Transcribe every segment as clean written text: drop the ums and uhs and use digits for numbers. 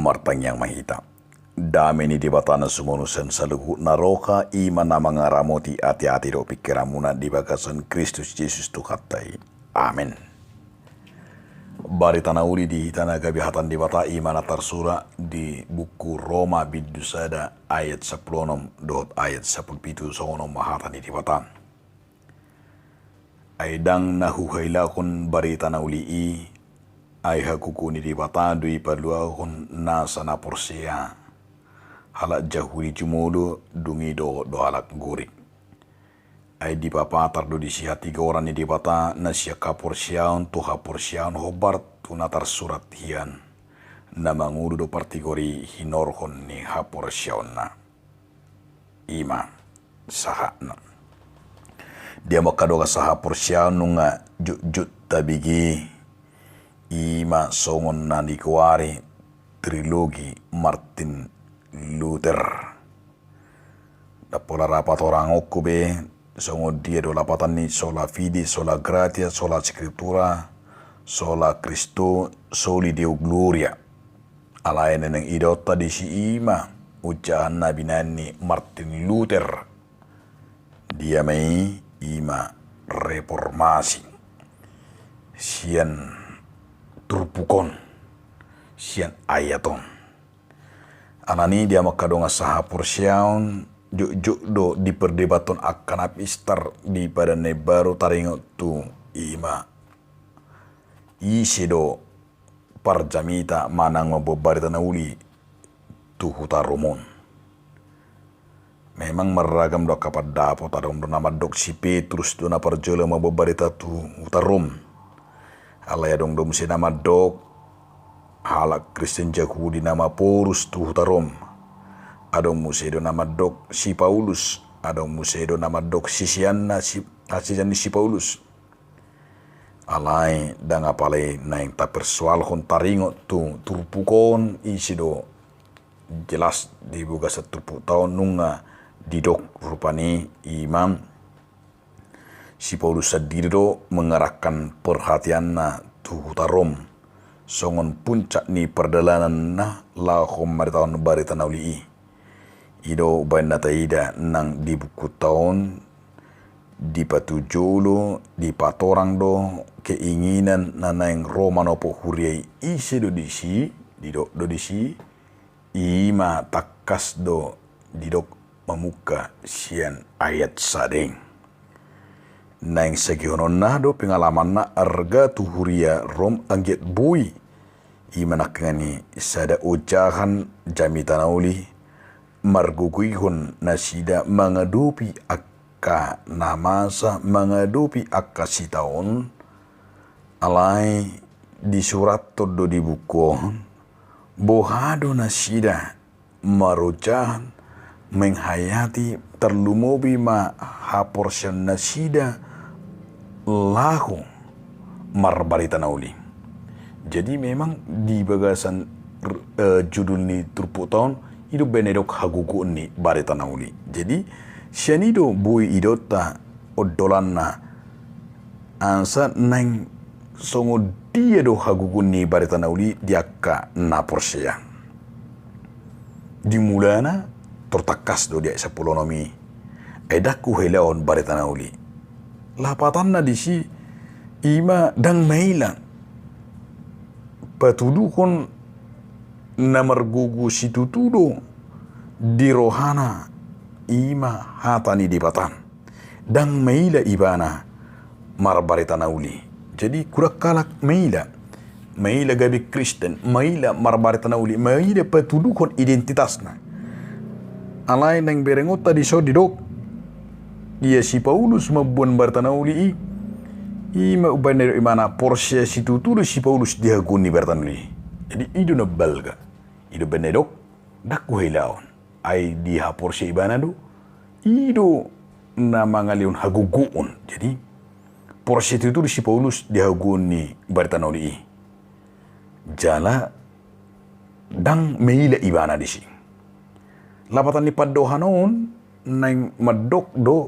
martang yang mahita. Dami ni di batana sumunusan salugu naroka iman na mga ramoti ati-ati do pikiramuna di bagasan Kristus Yesus Tuhatai. Amin. Bari tanauli di tanah gabihatan di bata iman tarsura di buku Roma bidusada ayat 10 dot ayat 17 songonom mahatan di bata. Aidang nahuhailakon bari tanauli ay hakukuni di bata dui paluahon nasa na porsia. Halak jahuri jumulu dungi do halak gurik. Ay di papatar do di siya 3 orang ni di bata na siya kaporsyaon to haporsyaon hobar tu natar surat hiyan na manguru do partigori hinorhon ni haporsyaon na. Ima saha na. Dia makadoga sa haporsyaon nunga jut tabigi ima songon na dikuari trilogi Martin Luther. Dapola rapat orang okube songo dia do lapatan ni sola fide, sola gratia, sola scriptura, sola Cristo, soli Deo gloria. Alain neng idota di si ima ucapan nabi nani Martin Luther. Dia mai ima reformasi. Sian turpukon, sian ayaton. Anani dia makadonga saha porsyaon juk do di perdebaton akan apistar di pada baru taringot tu ima isi do parjamita manang mabobarita na uli tu hutarumon. Memang meragam do kapat dapot adong do nama dok si Petrus do na parjola mabobarita tu hutarum. Alaya dong do musi nama dok halak Kristen Yahudi nama Porus tu hutarom. Adong musedo nama dok si Paulus. Adong musedo nama dok sisianna si Paulus. Alai dang apalai naing ta persoal kon taringot tu turpukon isido jelas dibuka seturpuk tahun nunga didok rupani imam si Paulus sadido mengarahkan perhatianna tu hutarom. Songon puncak ni perdalanan na lahom maritawan barita nauli ido banda taida nang di buku tahun di patujolo di patorang do keinginan nanaing Romanopo huriai isi do disi didok do disi ima takas do didok memuka sian ayat sadeng naing segihonon na do pengalaman na arga tuhuria rom angget bui imanakngani sada ucahan jamita nauli marguguihon nasida mengadupi akka namasa mengadupi akka sitaon alai di surat todo di buku bohado nasida marucahan menghayati terlumobi ma haporsyan nasida lahu marbarita nauli. Jadi memang di bagasan judul ni turpuk tahun itu benedok hagugu ni barita nauli. Jadi sianido bui idota odolanna ansa nang songo dia do hagugu ni barita nauli diaka na porsia. Dimulana tertakas do dia 10 nomi. Edaku helaon barita nauli. Lapatan na di si ima dang mailan patudukon na margugu si tutudo di rohana ima hatani di batan dang maila ibana marbarita nauli. Jadi kurak kalak maila gabi Kristen maila marbarita nauli maila patudukon identitasna alai nang berengota di so didok ia si Paulus mabuan bartanauli ima ubanero imana porsia si tutudo si Paulus dihaguni bartanuli. Jadi ido na balga ido benedok daku hilaon ay diha porsia ibana do ido na mangalion haguguon. Jadi porsia tutudo si Paulus dihaguni bartanuli jala dang meila ibana disi lapatan ni padohanon nang madok do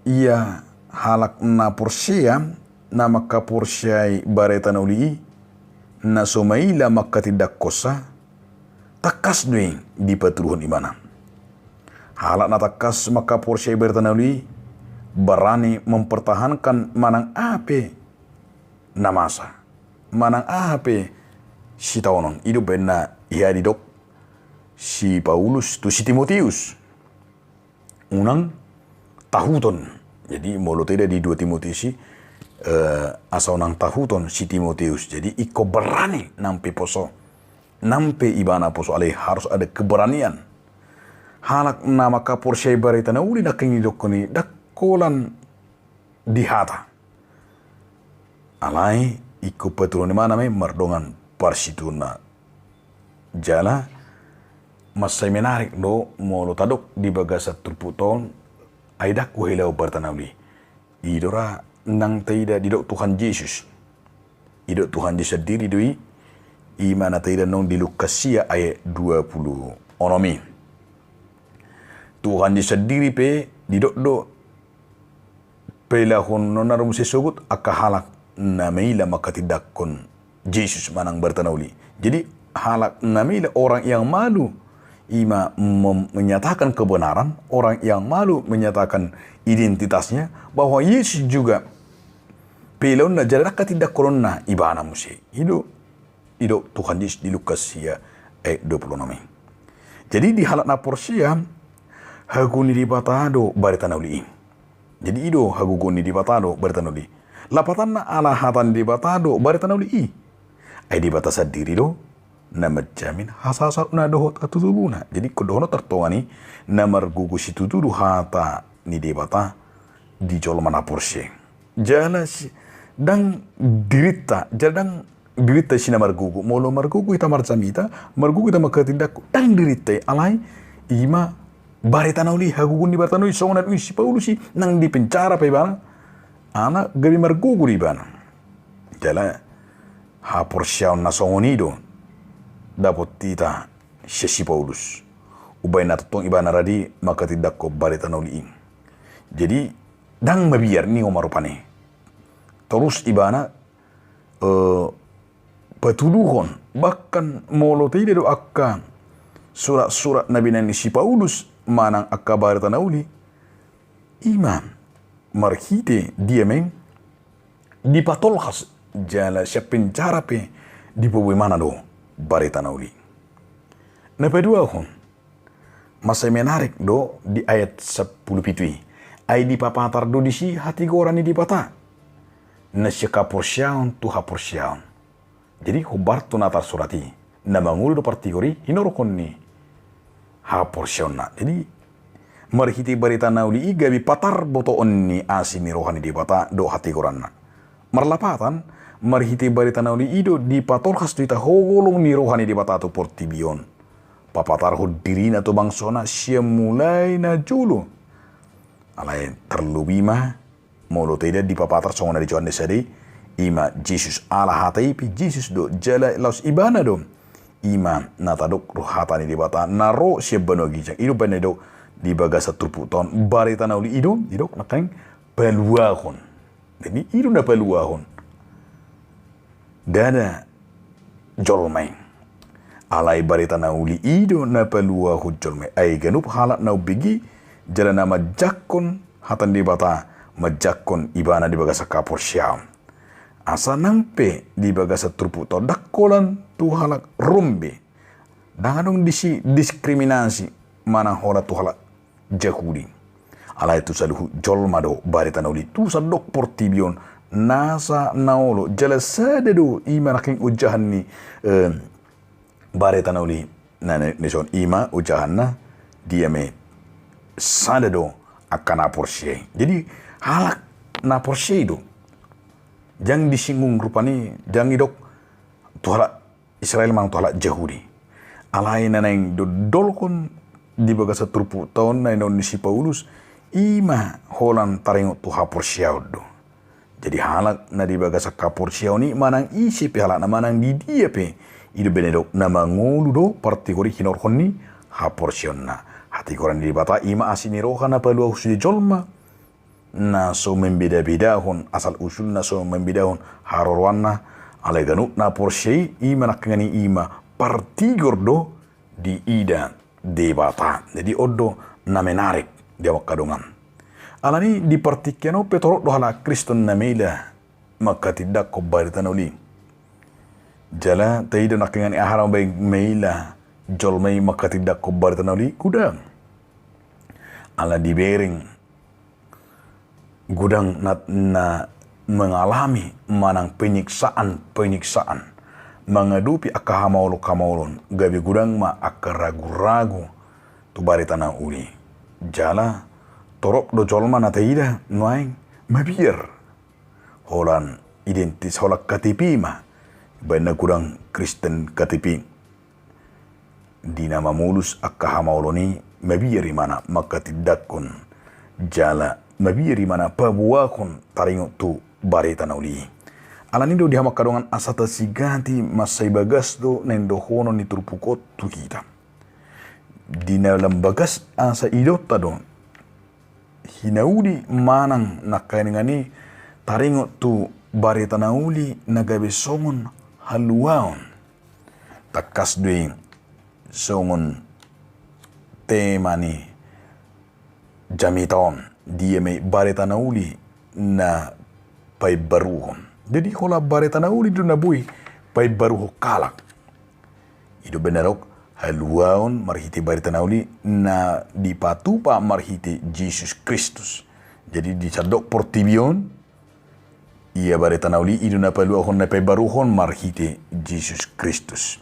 ia halak na porsia na makaporsiay bareta na uli na sumaila makatidak kosa takas doing di paturuhun imana. Halak na takas maka Porsche bertanali berani mempertahankan manang ape namasa. Manang ape si taonon hidup bena ia didok si Paulus tu si Timotius. Unang tahuton. Jadi molo tidak di 2 Timotius asal nang tahuton si Timotius. Jadi iko berani nampi poso. Nampi ibana poso alih harus ada keberanian. Halak nama kapur syaibar itu na uli nak ingin dokoni dakolan di hata. Alai iko peturun mana me merdongan parsituna. Jala masai menarik do molo tadok di bagasa turputon aidak kuhilau bertanawli. Idora nang taida didok Tuhan Yesus. Idok Tuhan Yesus diri doi imana taida nong di Lukasia ayat 20 onomi. Tuhan Yesus diri pe didok do pelahon nonarum sesugut akahalak nameila makatidakon Yesus manang bertanawli. Jadi halak nameila orang yang malu ima menyatakan kebenaran, orang yang malu menyatakan identitasnya bahwa Yesus juga pelon na jaraka tidak korona ibana musi. Hidup Tuhan Yesus di Lukasia ayat 26. Jadi di halak na porsia haguni di batado baritanuli. Jadi haguguni di batado baritanuli. Lapatan na alahatan di batado baritanuli. Ay di batasa diri do na madjamin hasasat na dohot atutubuna. Jadi kodono tertongani na margugu situturu hata ni debata di jolman aporse. Jalas dang dirita jadang dirita sina margugu molo margugu ita marjamita margugu ita makatindak dang dirita alai ima baritanauli hagugun di baritanauli songan si Paulusi nang di penjara pa ibana ana gabi margugu di ibana. Jala ha porsiaon na songonido dapat tita si Paulus. Ubay na tutong iba na radi makatidak ko baritan uliin. Jadi dang mabiar ni umarupane. Terus iba na patuluhon bahkan molo tidak do akka surat-surat nabi ni si Paulus manang akka baritan uli. Imam marhite dia meng di patolhas jala siya penjara pe di bawah mana do baritanauli. Na kedua masih menarik do di ayat 10 pitui. Ay di papatar do di si hati gorani di pata. Na siya kaporsyaon tu haporsyaon. Jadi hubarto natar surati. Na mangul do partigori hinorokon ni haporsyaon na. Jadi marhiti baritanauli igabi patar botoon ni asini rohani di pata do hati goran na. Marlapatan marhiti baritanauli ido di patolhas tuita hogolong ni rohani di batatu portibion. Papatar dirina to bangsona siya mulai na julu. Alay terlubima molo tidak di papatar songona di Johan desade ima Jesus ala hatai pi Jesus do jala laus ibana do. Ima natadok rohatani di bata naro siya banogi jang ido benedo di bagasa turputon baritanauli ido nakang peluahon. Jadi ido na peluahon. Dada jolmai alai barita nauli ido na pelua hujolmai ay ganup halat na bigi jala na majakon hatan di bata majakon ibana di bagasa kapor syam asa nampe di bagasa truputo dakolan tu halak rumbe danganong disi diskriminasi mana hola tu halak jahudi alai tu saluhu jolmado barita nauli tu sadok portibion nasa naolo jala sadado ima naking ujahan ni bareta nauli na nison ima ujahan na dia me sadado akan aporsye. Jadi halak na porsye itu jang disinggung rupani jang idok tuhala Israel mang tuhala Yahudi alai na nang dodolkon di bagasa turpu tahun na inon si Paulus ima holan taringo tuha porsye. Jadi halak na di bagasa kapur siyaw ni manang isi pe halak na manang di dia pe ido benedok na mangulu do partikori hinorhon ni hapur siyaw na hati koran di bata ima asini roha na palua usuli jolma na so membeda-bedahon asal usul na so membedahon harorwan na alay ganuk na por siyay ima nakangani ima partigor do di ida debata. Jadi odo na menarik dia wakadongan. Alani di partikiano petorok dohala Kriston na meila maka tidak kobarita nauli. Jala taida nakingan aharam bay meila jolmay maka tidak kobarita nauli kuda. Ala di bering gudang na mengalami manang penyiksaan mengadupi akahamaulon gabi gudang ma akaragu-ragu tu barita na uli. Jala torok do jolma na taida nuaing mabiar holan identis holak katipi ma bana kurang Kristen katipi di nama mulus akahamauloni mabiari mana maka tidakun jala mabiari mana pabuakun taringo tu barita na uli. Alanido di hamak kadongan asata siganti masay bagas do nendo hono ni turpukot tu kita. Di dalam bagas asa idot tado hinaudi manang nakainingani taringo tu barita na uli nagabe songon haluaon. Takas doing songon tema ni jamiton dia may barita na uli na pay baruhon. Jadi hola barita na uli do nabuhi pay baruho kalak. Ido benarok haluaon marhiti barita na uli na dipatupa marhiti Jesus Kristus. Jadi dicadok portibion ia barita na uli ido na paluahon na pay baruhon marhiti Jesus Kristus.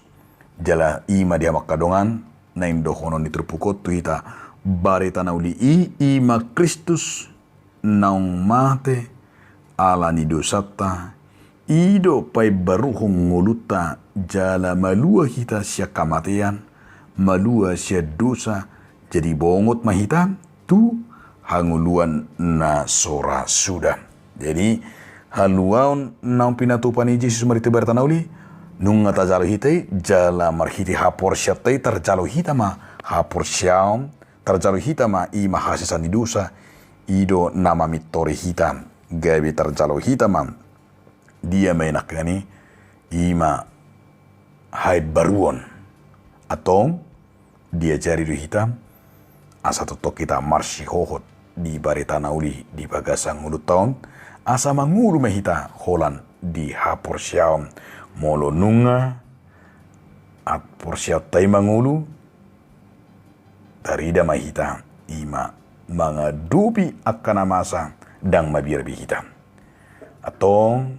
Jala ima dia makadongan na indohonon nitrupukot tuita barita na uli ima Kristus naung mate ala ni dosata ido pay baruhong nguluta jala malua hita siya kamatian malua siya dosa jadi bongot mahita tu hanguluan na sora sudah. Jadi haluaon naung pinatupan ni Jesus mariti barita na uli nung tajalo hitai jala marhiti hapor siya tay tarjalo hita ma hapor siya tarjalo hita ma i mahasisan ni dosa ido nama mitori hita gabi tarjalo hita ma dia menak gani ima haid baruon atong dia jari do hitam asa totok kita marsi hohot di barita na uli di bagasang ulut taon asa mangulu mehita holan di hapor siyaom molo nunga at porsiyaw tay mangulu tarida mahita ima mga dupi akana masa dang mabirbi hita atong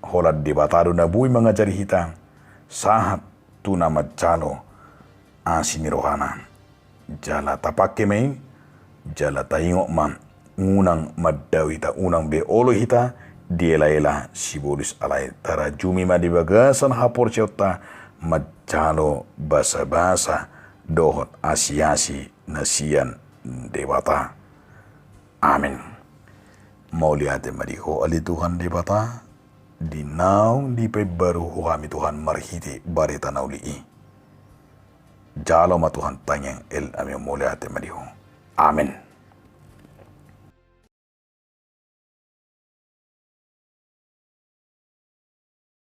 holad debatado na buhay mga jari hita sahat tu na madjalo asin rohana jala tapake may jala taingo man unang maddaw hita unang beolo hita diela-ela sibolis alay tara jumi madibagasan hapor siyota madjalo basa-basa dohot asiasi nasiyan debata. Amin. Mauliate mariho ali Tuhan debata dinaw di pay baru kami Tuhan marhiti barita na uli. Jalo ma Tuhan tanyang el aming mauliate mariho. Amin.